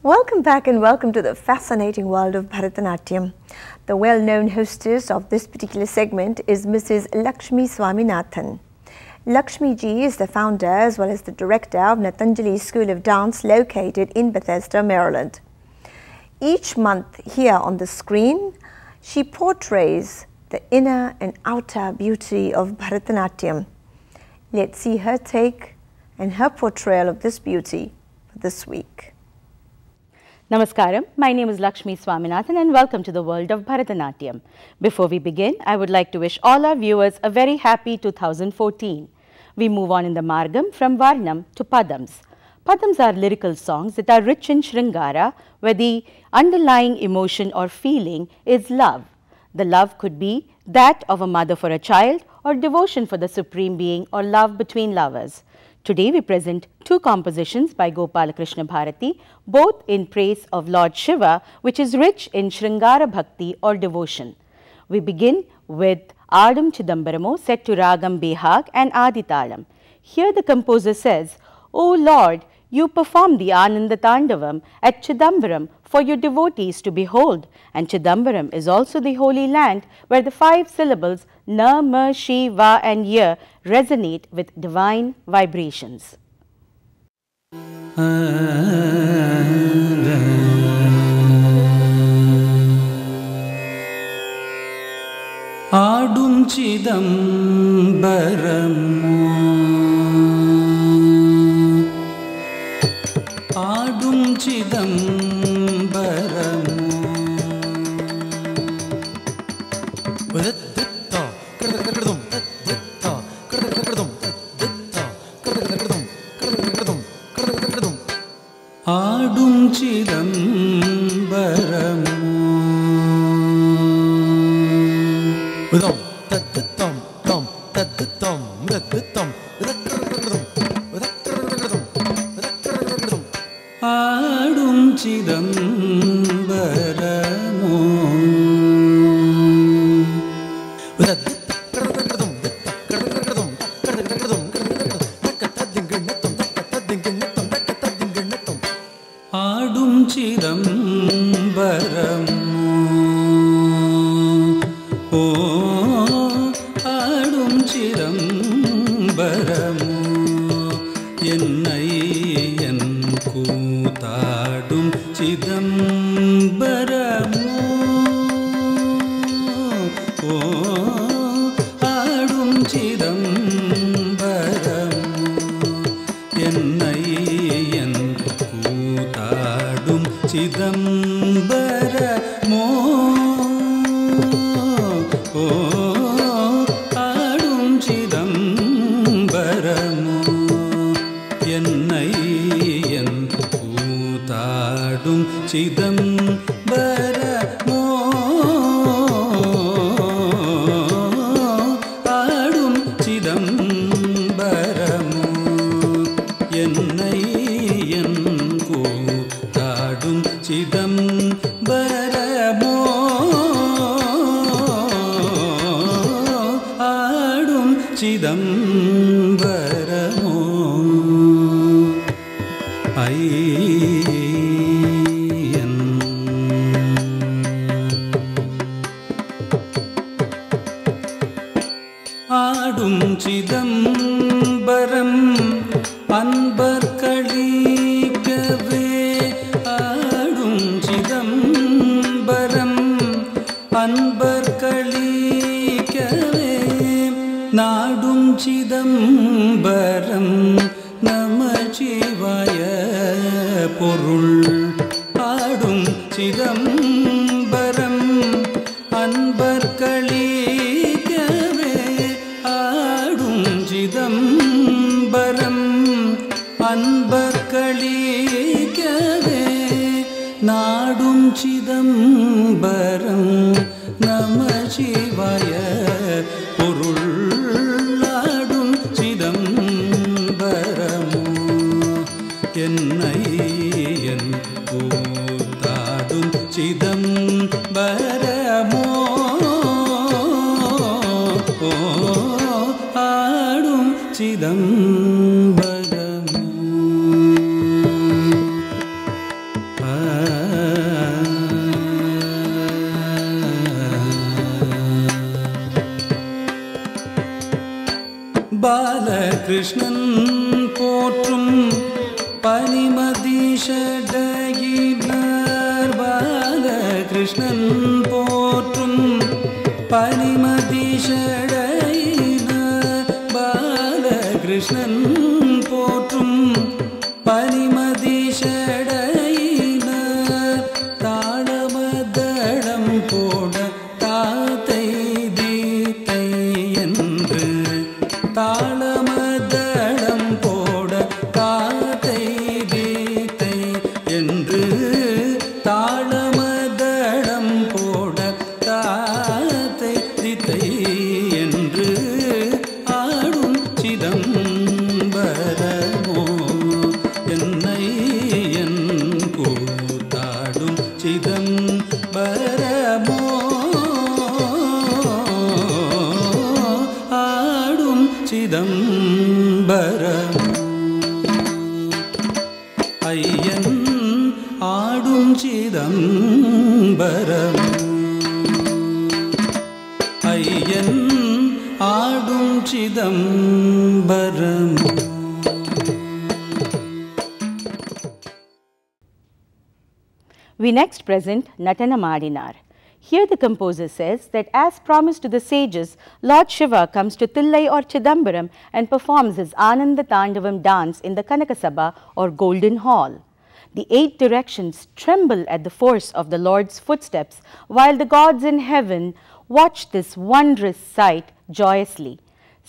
Welcome back and welcome to the fascinating world of Bharatanatyam. The well-known hostess of this particular segment is Mrs. Lakshmi Swaminathan. Lakshmi ji is the founder as well as the director of Natanjali School of Dance located in Bethesda, Maryland. Each month here on the screen, she portrays the inner and outer beauty of Bharatanatyam. Let's see her take and her portrayal of this beauty for this week. Namaskaram, my name is Lakshmi Swaminathan and welcome to the world of Bharatanatyam. Before we begin, I would like to wish all our viewers a very happy 2014. We move on in the Margam from Varnam to Padams. Padams are lyrical songs that are rich in Shringara, where the underlying emotion or feeling is love. The love could be that of a mother for a child or devotion for the Supreme Being or love between lovers. Today we present two compositions by Gopalakrishna Bharati, both in praise of Lord Shiva, which is rich in Shringara Bhakti or devotion. We begin with Adum Chidambaramo set to Ragam Behag and Aditalam. Here the composer says, O Lord, you perform the Ananda Tandavam at Chidambaram for your devotees to behold, and Chidambaram is also the holy land where the 5 syllables Na, Ma, Shi, Va and Ya resonate with divine vibrations. Adum Chidambaramo, Adum Chidambaramo, Adum Chidambaramo. Adum Chidambaramo, Adum Chidambaramo, oh, Adum Chidambaramo, Yennai yen கூத்தாடும் சிதம்பரமோ, ஓ ஆடும் சிதம்பரமோ, என்னை என் கூத்தாடும் சிதம்பரமோ, ஓ ஆடும் சிதம்பரமோ, என்னை கூத்தாடும் சிதம்பரமோ, ஆடும் சிதம்பரமோ, என்னை என் கூத்தாடும் சிதம்பரமோ, ஆடும் சிதம்பரமோ. ஆடும் சிதம்பரம் அன்பர் களிக்கவே, ஆடும் சிதம்பரம் அன்பர் களிக்கவே, நாடும் சிதம்பரம் நமசிவாய பொருள், ஆடும் சிதம்பரம் அன்பர் களிக்கவே, ஆடும் சிதம்பரம் அன்பர் களிக்கவே, நாடும் சிதம்பரம் நமசிவாய பொருள், ஆடும் சிதம்பரமோ, என்னை என் கூத்தாடும் சிதம்பரமோ, ஆடும் சிதம்பரமோ. கிருஷ்ணன் போற்றும் பனிமதிஷடகினார் பாலகிருஷ்ணன் போற்றும் பனிமதிஷடகினார் பாலகிருஷ்ணன் போற்றும் பனிமதிஷடகினார் தாளமதளம் போட தாத்தை தீத்தை என்று தாளமதளம் போட தாத்தை தீத்தை என்று தாளமதளம் போட தாத்தை தீத்தை என்று ஆடும் சிதம்பரமோ என்னை என் கூத்தாடும் சிதம்பரமோ ஆடும் சிதம்பரம் ஐயன் ஆடும் சிதம்பரம் ஐயன் ஆடும் Chidambaram. We next present Natana Madinar. Here the composer says that as promised to the sages, Lord Shiva comes to Thillai or Chidambaram and performs his Ananda Tandavam dance in the Kanakasabha or Golden Hall. The 8 directions tremble at the force of the Lord's footsteps, while the gods in heaven watch this wondrous sight joyously.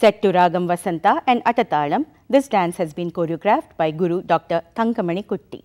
Set to Ragam Vasanta and Atatalam, this dance has been choreographed by Guru Dr. Thankamani Kutti.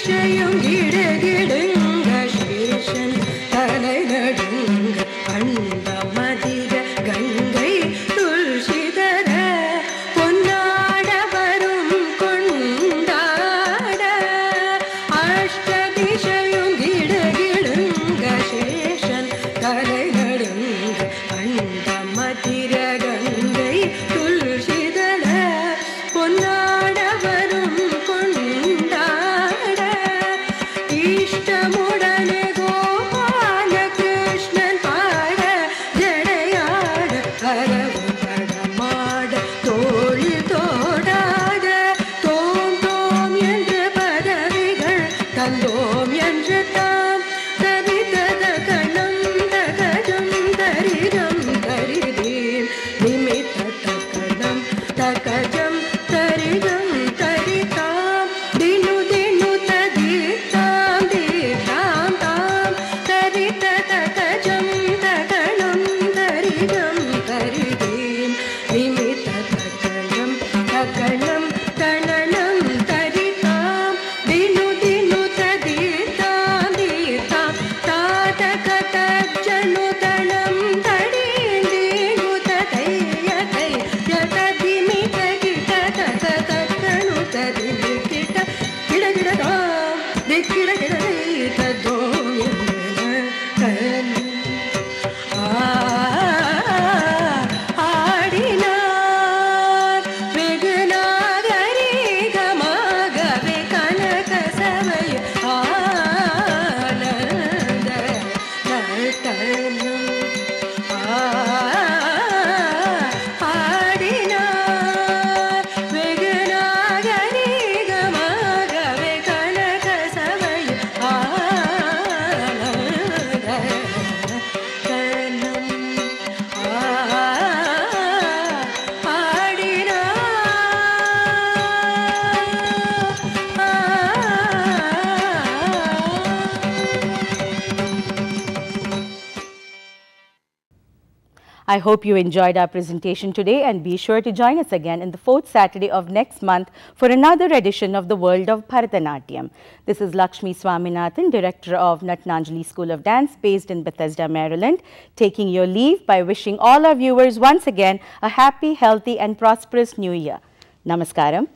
திசையும் கிடுகிடுங்க சேஷன் தலை நடுங்க அண்ட மதிர கங்கை துள்சிதர பொன்னாட வரும் கொண்டாட அஷ்ட திசையும் கிடுகிடுங்க சேஷன் தலை நடுங்க அண்ட மதிர கங்கை துள்சிதர பொன்னாட வரும் கொண்டாட இஷ்டமுடனே கோபால கிருஷ்ணன் பாட ஜடையாட கரவு படமாட தோளில் தோடாட தோம் தோம் என்று பதவிகள் தந்தோம் என்று தாம் தரிதத கணம் தகஜம் தரிதம் தரிதீம் நிமித்த தகனம் தகஜம் தரிதம் தரிதாம் தினு தினு ததிதாம் தீதாம் தாம் தரித தகஜம் தகனம் தரிதம் தரிதீம் நிமித்த தகனம் தகனம் தனனம் தரிதாம் தினு தினு ததிதாம் தீதாம் தாதக தஜ்ஜனு தனம் தடீந்தீகு ததையதை யததிமி தகிட தததகனு ததிமி கிட கிட கிடதாம் திக்கிட கிடதை ததோம் என்ன கனி ஆடினார் வெகு நாகரிகமாகவே கனக சபை ஆனந்த நர்த்தனம் ஆடினார் வெகு நாகரிகமாகவே கனக சபை ஆனந்த நர்த்தனம் I hope you enjoyed our presentation today and be sure to join us again in the 4th Saturday of next month for another edition of the World of Bharatanatyam. This is Lakshmi Swaminathan, Director of Natnanjali School of Dance based in Bethesda, Maryland, taking your leave by wishing all our viewers once again a happy, healthy and prosperous new year. Namaskaram.